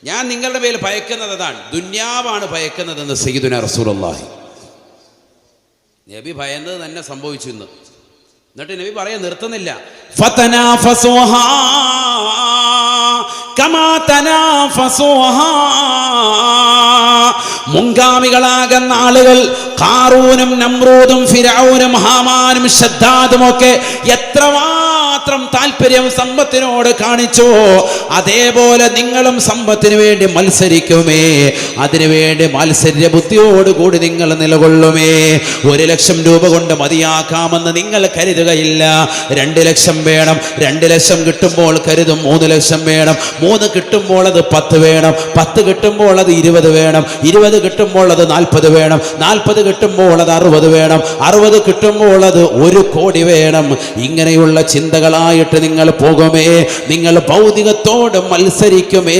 ഞാൻ നിങ്ങളുടെ മേൽ ഭയക്കുന്നത് അതാണ്, ദുന്യാവാണ് ഭയക്കുന്നതെന്ന് സയ്യിദുനാ റസൂലുള്ളാഹി. നബി ഭയന്നത് തന്നെ സംഭവിച്ചു ഇന്ന്. എന്നിട്ട് നബി പറയാൻ നിർത്തുന്നില്ല, ഫതനാഫസുഹാ കമാ തനാഫസുഹാ. മുൻഗാമികളാകുന്ന ആളുകൾ ഖാറൂനും നമ്രൂദും ഫിർഔനും ഹാമാനും ശദ്ദാദും ഒക്കെ എത്രമാത്രം താല്പര്യം സമ്പത്തിനോട് കാണിച്ചു, അതേപോലെ നിങ്ങളും സമ്പത്തിന് വേണ്ടി മത്സരിക്കുമേ, അതിനുവേണ്ടി മത്സര്യ ബുദ്ധിയോടുകൂടി നിങ്ങൾ നിലകൊള്ളുമേ. 1,00,000 രൂപ കൊണ്ട് മതിയാക്കാമെന്ന് നിങ്ങൾ കരുതുകയില്ല. 2 ലക്ഷം വേണം, 2 ലക്ഷം കിട്ടുമ്പോൾ കരുതും 3 ലക്ഷം വേണം, 3 കിട്ടുമ്പോൾ അത് 10 വേണം, 10 കിട്ടുമ്പോൾ അത് 20 വേണം, 20 കിട്ടുമ്പോൾ അത് 40 വേണം, 40 കിട്ടുമ്പോൾ അത് 60 വേണം, 60 കിട്ടുമ്പോൾ അത് 1 കോടി വേണം. ഇങ്ങനെയുള്ള ചിന്തകളായിട്ട് നിങ്ങൾ പോകുമേ, നിങ്ങൾ ഭൗതികത്തോട് മത്സരിക്കുമേ.